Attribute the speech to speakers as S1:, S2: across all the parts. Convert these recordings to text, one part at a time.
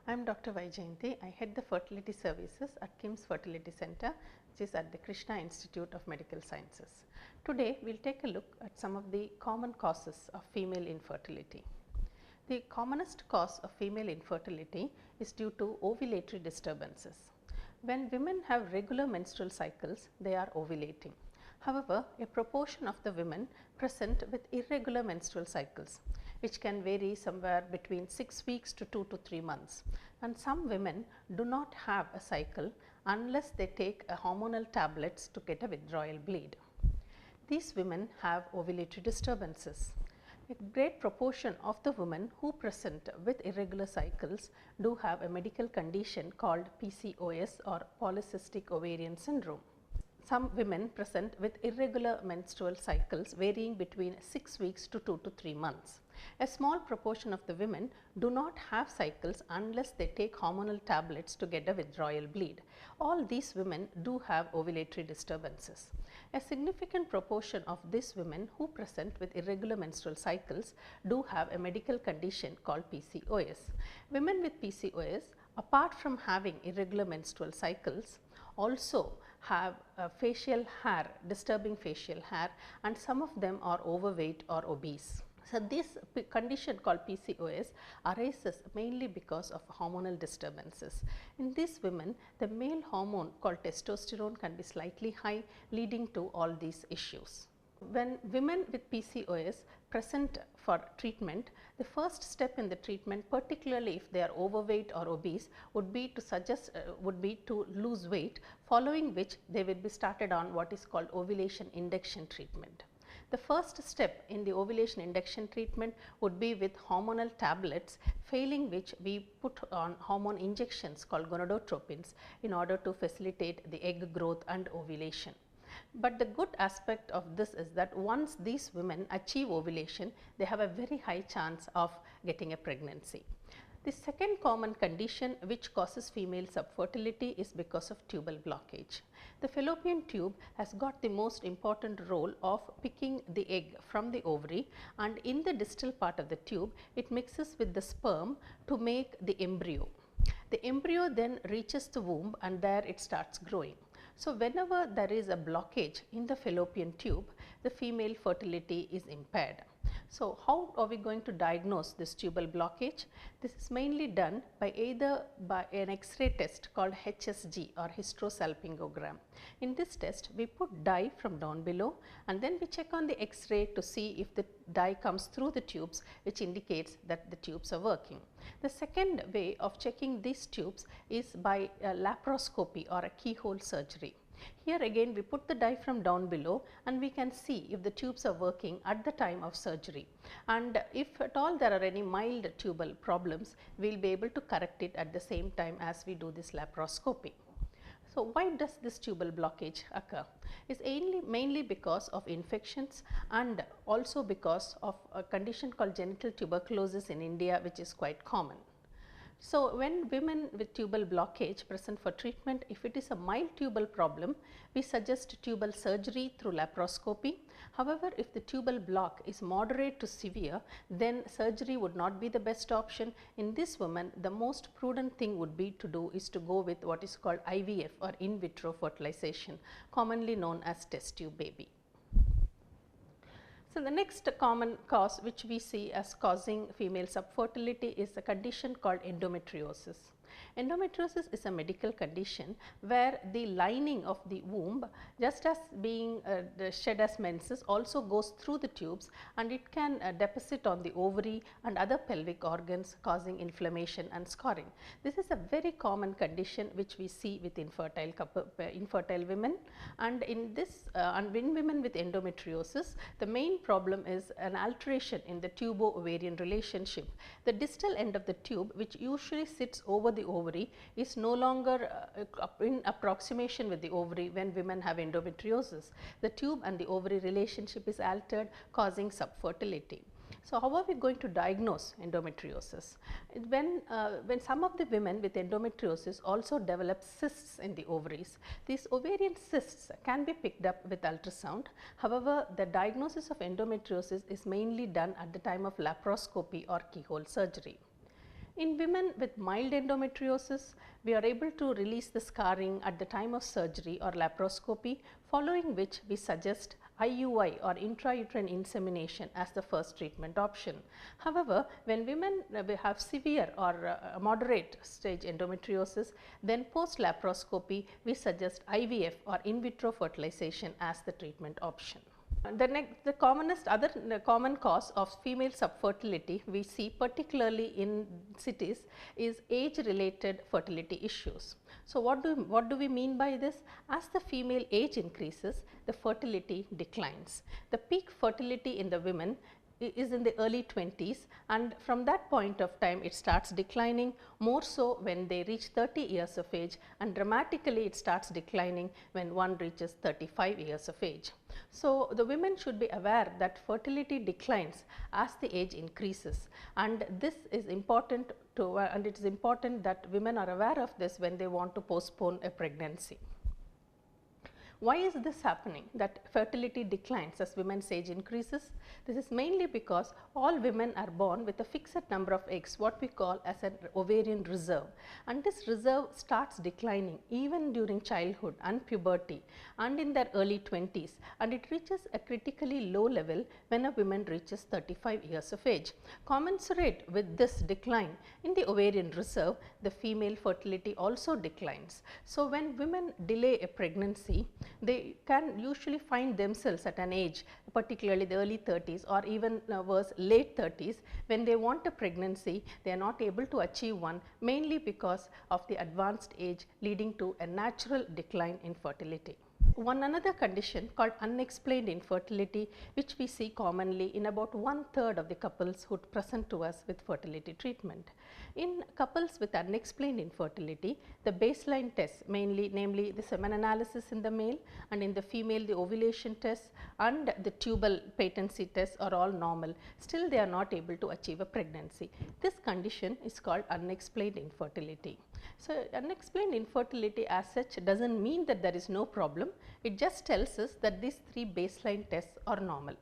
S1: I am Dr. Vyjayanthi. I head the fertility services at KIMS Fertility Centre, which is at the Krishna Institute of Medical Sciences. Today, we will take a look at some of the common causes of female infertility. The commonest cause of female infertility is due to ovulatory disturbances. When women have regular menstrual cycles, they are ovulating. However, a proportion of the women present with irregular menstrual cycles, which can vary somewhere between 6 weeks to 2 to 3 months, and some women do not have a cycle unless they take a hormonal tablets to get a withdrawal bleed. These women have ovulatory disturbances. A great proportion of the women who present with irregular cycles do have a medical condition called PCOS or polycystic ovarian syndrome. Some women present with irregular menstrual cycles varying between 6 weeks to 2 to 3 months. A small proportion of the women do not have cycles unless they take hormonal tablets to get a withdrawal bleed. All these women do have ovulatory disturbances. A significant proportion of these women who present with irregular menstrual cycles do have a medical condition called PCOS. Women with PCOS, apart from having irregular menstrual cycles, also have facial hair, disturbing facial hair, and some of them are overweight or obese. So, this condition called PCOS arises mainly because of hormonal disturbances. In these women, the male hormone called testosterone can be slightly high, leading to all these issues. When women with PCOS present for treatment, the first step in the treatment, particularly if they are overweight or obese, would be to lose weight, following which they will be started on what is called ovulation induction treatment. The first step in the ovulation induction treatment would be with hormonal tablets, failing which we put on hormone injections called gonadotropins in order to facilitate the egg growth and ovulation. But the good aspect of this is that once these women achieve ovulation, they have a very high chance of getting a pregnancy. The second common condition which causes female subfertility is because of tubal blockage. The fallopian tube has got the most important role of picking the egg from the ovary, and in the distal part of the tube, it mixes with the sperm to make the embryo. The embryo then reaches the womb and there it starts growing. So, whenever there is a blockage in the fallopian tube, the female fertility is impaired. So, how are we going to diagnose this tubal blockage? This is mainly done by either by an X-ray test called HSG or hysterosalpingogram. In this test, we put dye from down below and then we check on the X-ray to see if the dye comes through the tubes, which indicates that the tubes are working. The second way of checking these tubes is by a laparoscopy or a keyhole surgery. Here again we put the dye from down below and we can see if the tubes are working at the time of surgery, and if at all there are any mild tubal problems, we will be able to correct it at the same time as we do this laparoscopy. So, why does this tubal blockage occur? It is mainly because of infections and also because of a condition called genital tuberculosis in India, which is quite common. So, when women with tubal blockage present for treatment, if it is a mild tubal problem, we suggest tubal surgery through laparoscopy. However, if the tubal block is moderate to severe, then surgery would not be the best option. In this woman, the most prudent thing would be to do is to go with what is called IVF or in vitro fertilization, commonly known as test tube baby. So, the next common cause which we see as causing female subfertility is a condition called endometriosis. Endometriosis is a medical condition where the lining of the womb, just as being shed as menses, also goes through the tubes and it can deposit on the ovary and other pelvic organs, causing inflammation and scarring. This is a very common condition which we see with infertile women, and in this and in women with endometriosis, the main problem is an alteration in the tubo-ovarian relationship. The distal end of the tube, which usually sits over the ovary, is no longer in approximation with the ovary when women have endometriosis. The tube and the ovary relationship is altered, causing subfertility. So, how are we going to diagnose endometriosis? When some of the women with endometriosis also develop cysts in the ovaries, these ovarian cysts can be picked up with ultrasound. However, the diagnosis of endometriosis is mainly done at the time of laparoscopy or keyhole surgery. In women with mild endometriosis, we are able to release the scarring at the time of surgery or laparoscopy, following which we suggest IUI or intrauterine insemination as the first treatment option. However, when women have severe or moderate stage endometriosis, then post laparoscopy we suggest IVF or in vitro fertilization as the treatment option. The common cause of female subfertility we see particularly in cities is age related fertility issues. So, what do we mean by this? As the female age increases, the fertility declines. The peak fertility in the women is in the early 20s, and from that point of time it starts declining, more so when they reach 30 years of age, and dramatically it starts declining when one reaches 35 years of age. So, the women should be aware that fertility declines as the age increases, and this is important and it is important that women are aware of this when they want to postpone a pregnancy. Why is this happening, that fertility declines as women's age increases? This is mainly because all women are born with a fixed number of eggs, what we call as an ovarian reserve, and this reserve starts declining even during childhood and puberty and in their early 20s, and it reaches a critically low level when a woman reaches 35 years of age. Commensurate with this decline in the ovarian reserve, the female fertility also declines. So, when women delay a pregnancy, they can usually find themselves at an age, particularly the early 30s or even worse late 30s, when they want a pregnancy, they are not able to achieve one, mainly because of the advanced age, leading to a natural decline in fertility. One another condition called unexplained infertility, which we see commonly in about 1/3 of the couples who present to us with fertility treatment. In couples with unexplained infertility, the baseline tests namely the semen analysis in the male, and in the female the ovulation test and the tubal patency tests are all normal. Still they are not able to achieve a pregnancy. This condition is called unexplained infertility. So, unexplained infertility as such does not mean that there is no problem, it just tells us that these 3 baseline tests are normal.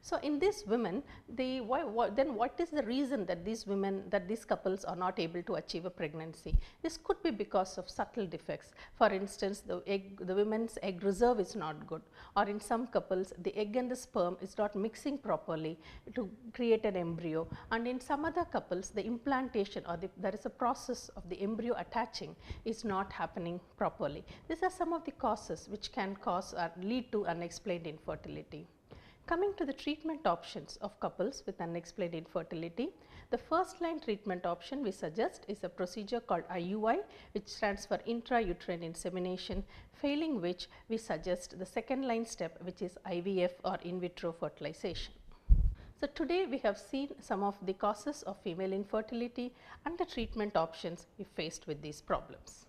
S1: So, in these women, then what is the reason that these couples are not able to achieve a pregnancy? This could be because of subtle defects. For instance, the women's egg reserve is not good, or in some couples the egg and the sperm is not mixing properly to create an embryo, and in some other couples the implantation or there is a process of the embryo attaching is not happening properly. These are some of the causes which can cause or lead to unexplained infertility. Coming to the treatment options of couples with unexplained infertility, the first line treatment option we suggest is a procedure called IUI, which stands for intrauterine insemination, failing which we suggest the second line step, which is IVF or in vitro fertilization. So, today we have seen some of the causes of female infertility and the treatment options if faced with these problems.